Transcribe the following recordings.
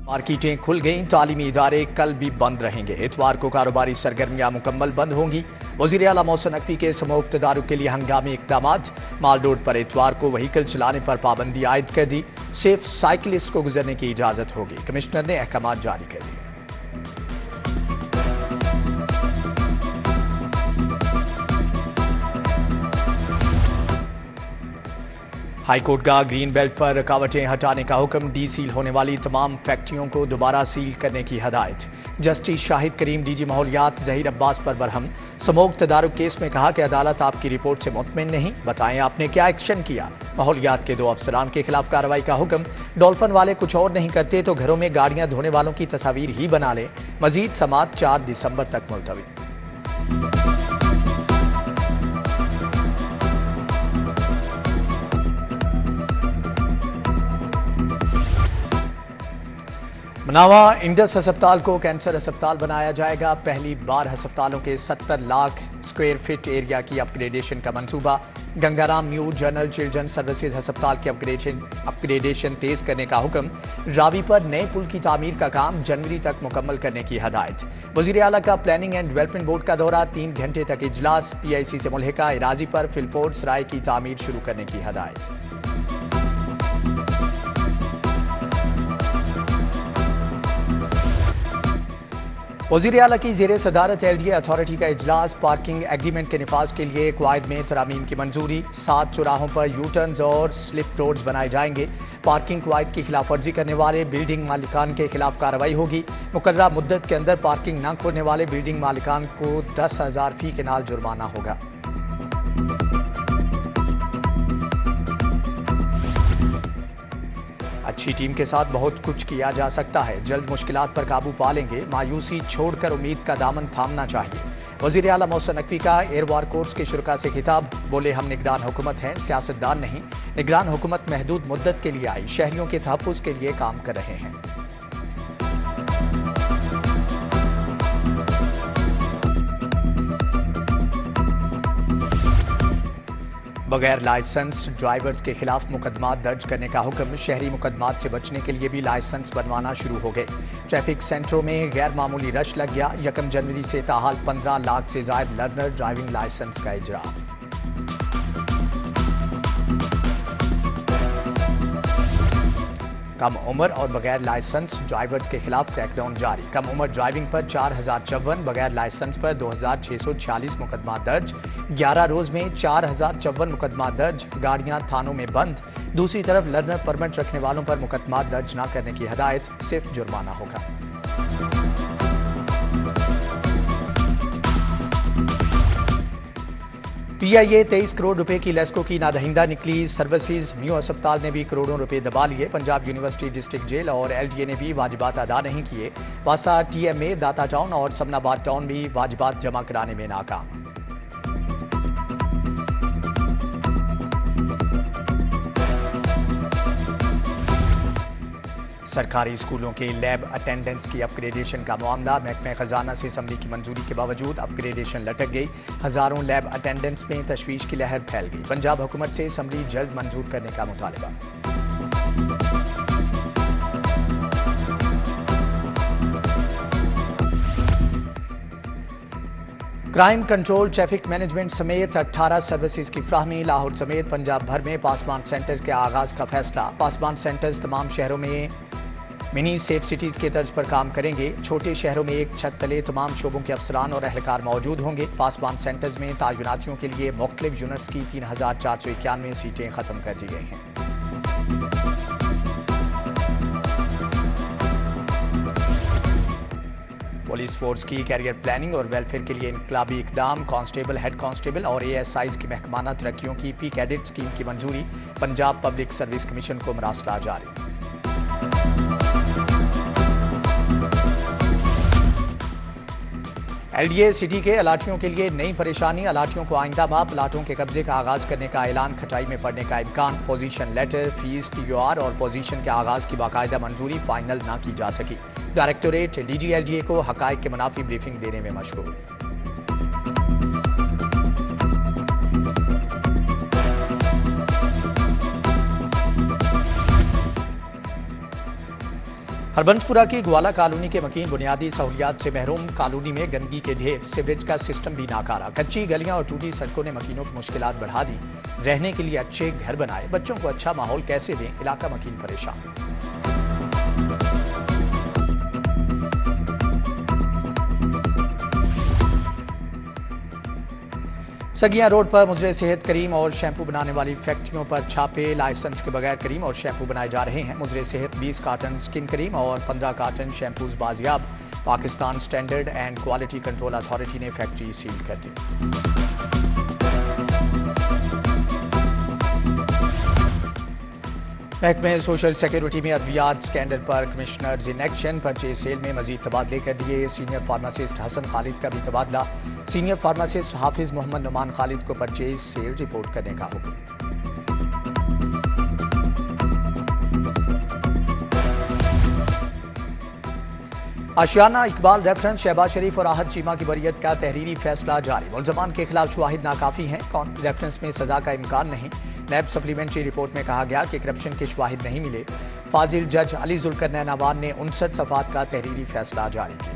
मार्केटें खुल गईं, तालीमी इदारे कल भी बंद रहेंगे। इतवार को कारोबारी सरगर्मियां मुकम्मल बंद होंगी। वज़ीर आला मोहसिन नकवी के समूह इक़्तिदार के लिए हंगामी इक़दाम। माल रोड पर इतवार को व्हीकल चलाने पर पाबंदी आयद कर दी। सिर्फ साइकिलिस्ट को गुजरने की इजाज़त होगी। कमिश्नर ने अहकाम जारी कर दिए। हाईकोर्ट का ग्रीन बेल्ट पर रुकावटें हटाने का हुक्म। डी सील होने वाली तमाम फैक्ट्रियों को दोबारा सील करने की हदायत। जस्टिस शाहिद करीम डीजी माहौलियात ज़हीर अब्बास पर बरहम। समूह तदारुक केस में कहा कि अदालत आपकी रिपोर्ट से मुतमिन नहीं, बताएं आपने क्या एक्शन किया। माहौलियात के 2 अफसरान के खिलाफ कार्रवाई का हुक्म। डॉल्फिन वाले कुछ और नहीं करते तो घरों में गाड़ियां धोने वालों की तस्वीर ही बना लें। मजीद समाअत 4 दिसंबर तक मुलतवी। मनावा इंडस अस्पताल को कैंसर अस्पताल बनाया जाएगा। पहली बार अस्पतालों के 70 लाख स्क्वायर फीट एरिया की अपग्रेडेशन का मंसूबा। Gangaram new general children services अस्पताल की अपग्रेडेशन तेज करने का हुक्म। रावी पर नए पुल की तामीर का काम जनवरी तक मुकम्मल करने की हदायत। वज़ीर आला का प्लानिंग एंड डेवलपमेंट बोर्ड का दौरा, 3 घंटे तक इजलास। PIC से मुल्हिका इराजी पर फिलफोर्ड सराय की तामीर शुरू करने की हदायत। वज़ीर आला की ज़ेरे सदारत LDA अथॉरिटी का इजलास। पार्किंग एग्रीमेंट के निफाज के लिए क़वायद में तरामीम की मंजूरी। 7 चौराहों पर यू टर्न्स और स्लिप रोड्स बनाए जाएंगे। पार्किंग क़वायद की खिलाफ वर्जी करने वाले बिल्डिंग मालिकान के खिलाफ कार्रवाई होगी। मुकर्ररा मुद्दत के अंदर पार्किंग न खोलने वाले बिल्डिंग मालिकान को 10,000 फी के नाल जुर्माना होगा। अच्छी टीम के साथ बहुत कुछ किया जा सकता है। जल्द मुश्किलात पर काबू पा लेंगे। मायूसी छोड़कर उम्मीद का दामन थामना चाहिए। वज़ीर आला मोहसिन नकवी का एयर वार कोर्स के शुरा से खिताब। बोले हम निगरान हुकूमत हैं, सियासतदान नहीं। निगरान हुकूमत महदूद मुद्दत के लिए आई, शहरियों के तहफ़्फ़ुज़ के लिए काम कर रहे हैं। बगैर लाइसेंस ड्राइवर्स के खिलाफ मुकदमात दर्ज करने का हुक्म। शहरी मुकदमात से बचने के लिए भी लाइसेंस बनवाना शुरू हो गए। ट्रैफिक सेंटरों में गैर मामूली रश लग गया। 1 जनवरी से ताहाल 15 लाख से ज़ायद लर्नर ड्राइविंग लाइसेंस का इजरा। कम उम्र और बगैर लाइसेंस ड्राइवर्स के खिलाफ क्रैकडाउन जारी। कम उम्र ड्राइविंग पर 4054, बगैर लाइसेंस पर 2646 मुकदमा दर्ज। 11 रोज में 4054 मुकदमा दर्ज। गाड़ियां थानों में बंद। दूसरी तरफ लर्नर परमिट रखने वालों पर मुकदमा दर्ज न करने की हदायत, सिर्फ जुर्माना होगा। PIA 23 करोड़ रुपए की लेस्को की नादहिंदा निकली। सर्विसेज न्यू अस्पताल ने भी करोड़ों रुपए दबा लिए। पंजाब यूनिवर्सिटी डिस्ट्रिक्ट जेल और LDA ने भी वाजिबात अदा नहीं किए। वासा TMA, दाता टाउन और समनाबाद टाउन भी वाजिबात जमा कराने में नाकाम। सरकारी स्कूलों के लैब अटेंडेंट्स की अपग्रेडेशन का मामला। महकमे खजाना से असम्बली की मंजूरी के बावजूद अपग्रेडेशन लटक गई। हजारों लैब अटेंडेंट्स में तशवीश की लहर फैल गई। पंजाब हुकूमत से असम्बली जल्द मंजूर करने का मुतालबा। क्राइम कंट्रोल, ट्रैफिक मैनेजमेंट समेत 18 सर्विसेज की फ्राहमी। लाहौर समेत पंजाब भर में पासबान सेंटर के आगाज का फैसला। पासबान सेंटर्स तमाम शहरों में मिनी सेफ सिटीज़ के तर्ज पर काम करेंगे। छोटे शहरों में एक छत तले तमाम शोबों के अफसरान और अहलकार मौजूद होंगे। पासबान सेंटर्स में तायुनातियों के लिए मुख्तलिफ यूनिट्स की 3491 सीटें ख़त्म कर दी गई हैं। पुलिस फोर्स की कैरियर प्लानिंग और वेलफेयर के लिए इनकलाबी इकदाम। कांस्टेबल, हेड कांस्टेबल और ASIs की महकमाना तरक्कियों की P-कैडेट स्कीम की मंजूरी। पंजाब पब्लिक सर्विस कमीशन को मरासला जारी। LDA सिटी के अलाटियों के लिए नई परेशानी। अलाटियों को आइंदा माह प्लाटों के कब्जे का आगाज करने का ऐलान। खटाई में पड़ने का इम्कान। पोजीशन लेटर, फीस, TOR और पोजीशन के आगाज की बाकायदा मंजूरी फाइनल ना की जा सकी। डायरेक्टोरेट DG LDA को हकायक के मुनाफी ब्रीफिंग देने में मशगूल। हरबंसपुरा की ग्वाला कॉलोनी के मकीन बुनियादी सहूलियात से महरूम। कॉलोनी में गंदगी के ढेर, सीवरेज का सिस्टम भी नाकारा। कच्ची गलियां और टूटी सड़कों ने मकीनों की मुश्किलात बढ़ा दी। रहने के लिए अच्छे घर बनाए, बच्चों को अच्छा माहौल कैसे दें, इलाका मकीन परेशान। सगिया रोड पर मुजरे सेहत करीम और शैम्पू बनाने वाली फैक्ट्रियों पर छापे। लाइसेंस के बगैर करीम और शैम्पू बनाए जा रहे हैं। मुजरे सेहत 20 कार्टन स्किन करीम और 15 कार्टन शैम्पूज बाजियाब। Pakistan standard and quality control authority ने फैक्ट्री सील कर दी। महकमे सोशल सिक्योरिटी में अद्वियात स्कैंडल पर commissioners in action. Purchase cell में मजीद तबादले कर दिए। सीनियर फार्मासिस्ट हसन खालिद का भी तबादला। सीनियर फार्मासिस्ट हाफिज मोहम्मद नुमान खालिद को परचेज सेल रिपोर्ट करने का हुक्म। आशियाना इकबाल रेफरेंस शहबाज शरीफ और आहद चीमा की बरियत का तहरीरी फैसला जारी। मुल्ज़मान के खिलाफ शवाहिद नाकाफी हैं। रेफरेंस में सजा का इम्कान नहीं। नैब सप्लीमेंट्री रिपोर्ट में कहा गया कि करप्शन के शवाहिद नहीं मिले। फाजिल जज अली जुल्करनैन अवान ने 59 सफ़ात का तहरीरी फैसला जारी किया।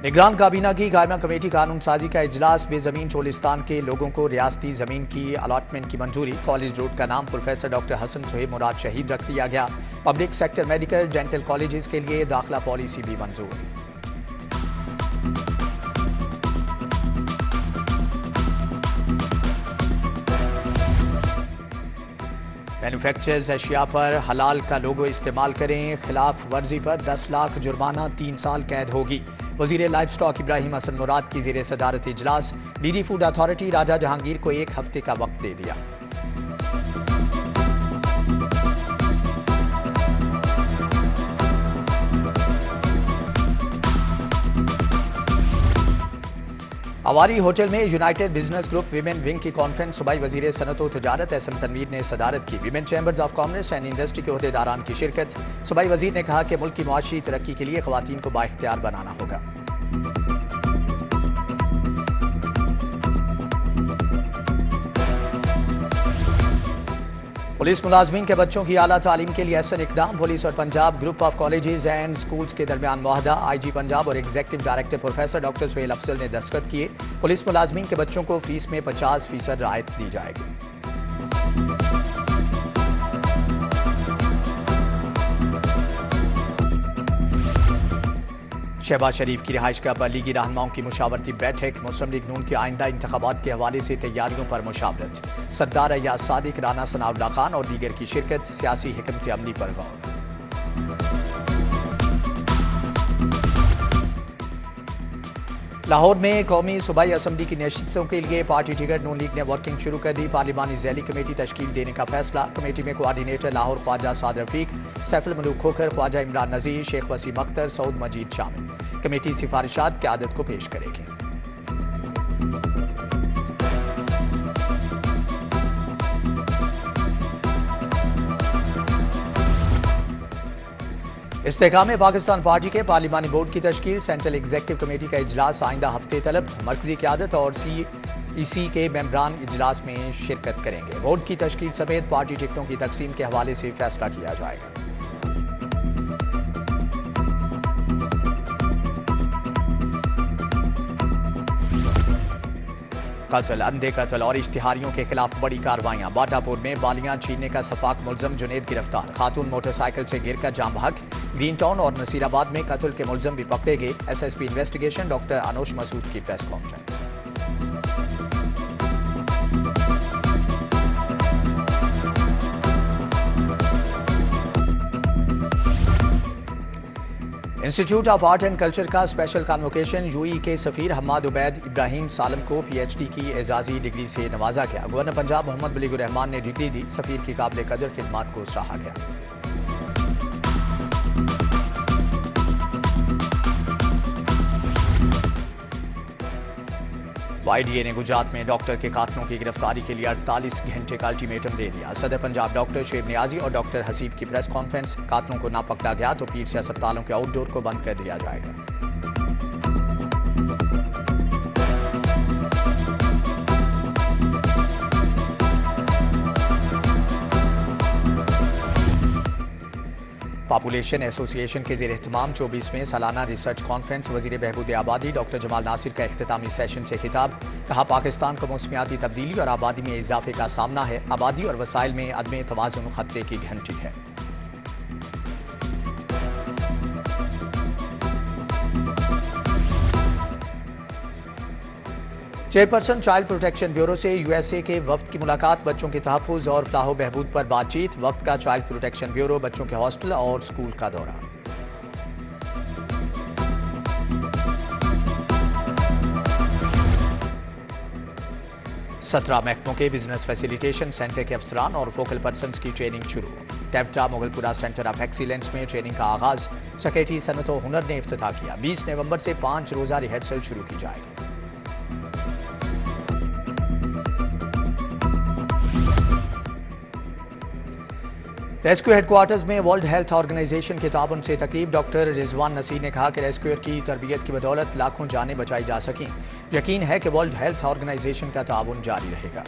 निगरान काबीना की कायमा कमेटी कानून साजी का इजलास। बेजमीन चोलिस्तान के लोगों को रियासती जमीन की अलॉटमेंट की मंजूरी। कॉलेज रोड का नाम प्रोफेसर डॉक्टर हसन सुहेब मुराद शहीद रख दिया गया। Public sector medical dental colleges के लिए दाखिला पॉलिसी भी मंजूर। मैन्युफैक्चर्स अशिया पर हलाल का लोगो इस्तेमाल करें। खिलाफ वर्जी पर 10 लाख जुर्माना, 3 साल कैद होगी। वजीर लाइफ स्टॉक इब्राहिम हसन मुराद की ज़ेरे सदारत इजलास। डीजी फूड अथॉरिटी राजा जहांगीर को 1 हफ्ते का वक्त दे दिया। अवारी होटल में United business group women wing की कॉन्फ्रेंस। सूबाई वजीर सनत व तजारत एसएम तनवीर ने सदारत की। Women chambers of commerce and industry के ओहदेदारान की शिरकत। सूबाई वजीर ने कहा कि मुल्क की मुआशी तरक्की के लिए खवातीन को बाइख्तियार बनाना होगा। पुलिस मुलाजमीन के बच्चों की आला तालीम के लिए ऐसा इकदाम। पुलिस और Punjab group of colleges and schools के दरमियान मुआहदा। आईजी पंजाब और executive director professor doctor Suhail Afzal ने दस्तखत किए। पुलिस मुलाजमीन के बच्चों को फीस में 50% रियायत दी जाएगी। शहबाज शरीफ की रिहाइशगाह पर लीगी रहनुमाओं की मुशावरती बैठक। मुस्लिम लीग नून के आइंदा इंतखाबात के हवाले से तैयारियों पर मुशावरत। सरदार अय्याज सादिक, राना सनाउल्लाह खान और दीगर की शिरकत। सियासी हिकमत अमली पर गौर। लाहौर में कौमी सूबाई असम्बली की नशिस्तों के लिए पार्टी टिकट नून लीग ने वर्किंग शुरू कर दी। पार्लिमानी ज़ैली कमेटी तश्कील देने का फैसला। कमेटी में कोआर्डिनेटर लाहौर ख्वाजा साद रफीक, सैफुल मलूक खोखर, ख्वाजा इमरान नज़ीर, शेख वसीम अख्तर, सऊद मजीद शामिल। कमेटी सिफारिशात क़यादत को पेश करेगी। इस्तेहकाम पाकिस्तान पार्टी के पार्लिमानी बोर्ड की तश्कील। सेंट्रल एग्जीक्यूटिव कमेटी का इजलास आइंदा हफ्ते तलब। मरकजी क़यादत और CEC के मेंबरान इजलास में शिरकत करेंगे। बोर्ड की तश्कील समेत पार्टी टिकटों की तकसीम के हवाले से फैसला किया जाएगा। कत्ल, अंधे कत्ल और इश्तिहारियों के खिलाफ बड़ी कार्रवाइयां। बाटापुर में बालियां छीनने का सफाक मुलजम जुनेद गिरफ्तार। खातून मोटरसाइकिल से गिरकर जाम बहक। ग्रीन टाउन और नसीराबाद में कत्ल के मुलजम भी पकड़े गए। SSP investigation doctor Anosh Masood की press conference. Institute of art and culture का स्पेशल कॉन्वोकेशन। UAE के सफ़ीर हम्माद उबैद इब्राहिम सालम को PhD की एजाजी डिग्री से नवाजा गया। गवर्नर पंजाब मोहम्मद बलीगुर रहमान ने डिग्री दी। सफ़ीर की काबिल कदर खिदमात को सराहा गया। YDA ने गुजरात में डॉक्टर के कातलों की गिरफ्तारी के लिए 48 घंटे का अल्टीमेटम दे दिया। सदर पंजाब डॉक्टर शेब नियाजी और डॉक्टर हसीब की प्रेस कॉन्फ्रेंस। कातलों को ना पकड़ा गया तो पीर से अस्पतालों के आउटडोर को बंद कर दिया जाएगा। पॉपुलेशन एसोसिएशन के ज़ेर एहतमाम 24वें सालाना रिसर्च कॉन्फ्रेंस वज़ीर बहबूद आबादी डॉक्टर जमाल नासिर का इख्तितामी सेशन से खिताब। कहा, पाकिस्तान को मौसमियाती तब्दीली और आबादी में इजाफे का सामना है। आबादी और वसाइल में अदम तवाज़ुन खतरे की घंटी है। चेयरपर्सन चाइल्ड प्रोटेक्शन ब्यूरो से यूएसए के वफ्द की मुलाकात। बच्चों के तहफ़्फ़ुज़ और फलाह बहबूद पर बातचीत। वफ्द का चाइल्ड प्रोटेक्शन ब्यूरो बच्चों के हॉस्टल और स्कूल का दौरा। सत्रह महकमों के बिजनेस फैसिलिटेशन सेंटर के अफसरान और फोकल पर्सनस की ट्रेनिंग शुरू। टेप्टा मुगलपुरा सेंटर ऑफ एक्सीलेंस में ट्रेनिंग का आगाज। सेक्रेटरी सनत व हुनर ने इफ्तिताह किया। 20 नवंबर से 5 रोज़ा रिहर्सल शुरू की जाएगी। रेस्क्यू हेडक्वार्टर्स में वर्ल्ड हेल्थ ऑर्गेनाइजेशन के ताउन से तकरीब। डॉक्टर रिजवान नसीर ने कहा कि रेस्क्यूअर की तरबियत की बदौलत लाखों जानें बचाई जा सकें। यकीन है कि वर्ल्ड हेल्थ ऑर्गेनाइजेशन का ताउन जारी रहेगा।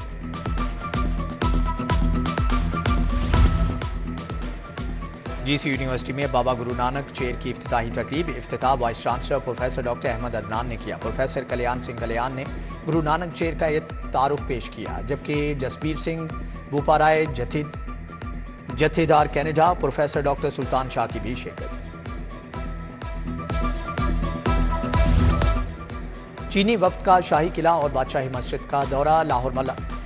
जीसी यूनिवर्सिटी में बाबा गुरु नानक चेयर की इफ्तिताही तकरीब। इफ्तिताह vice chancellor professor doctor Ahmad Adnan ने किया। प्रोफेसर कल्याण सिंह कल्याण ने गुरु नानक चेयर का तारुफ पेश किया, जबकि Jasbir Singh Bupparai Jathedar Canada professor doctor Sultan Shah की भी शिरकत। चीनी वफ्द का शाही किला और बादशाही मस्जिद का दौरा।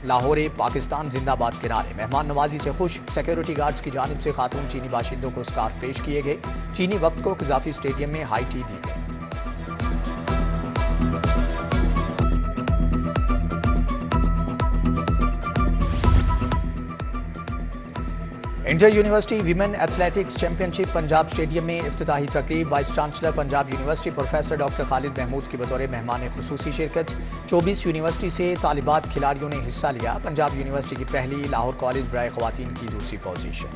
लाहौर पाकिस्तान जिंदाबाद किनारे। मेहमान नवाजी से खुश। सिक्योरिटी गार्ड्स की जानिब से खातून चीनी बाशिंदों को स्कार्फ पेश किए गए। चीनी वफ्द को कज़ाफी स्टेडियम में हाई टी दी गई। Inter university women athletics championship Punjab stadium में इफ्तिताही तकरीब। Vice chancellor Punjab university professor doctor Khalid Mahmood की बतौर मेहमान खुसूसी शिरकत। 24 यूनिवर्सिटी से तालिबात खिलाड़ियों ने हिस्सा लिया। पंजाब यूनिवर्सिटी की पहली, लाहौर कॉलेज बराए ख़वातीन की दूसरी पोजीशन।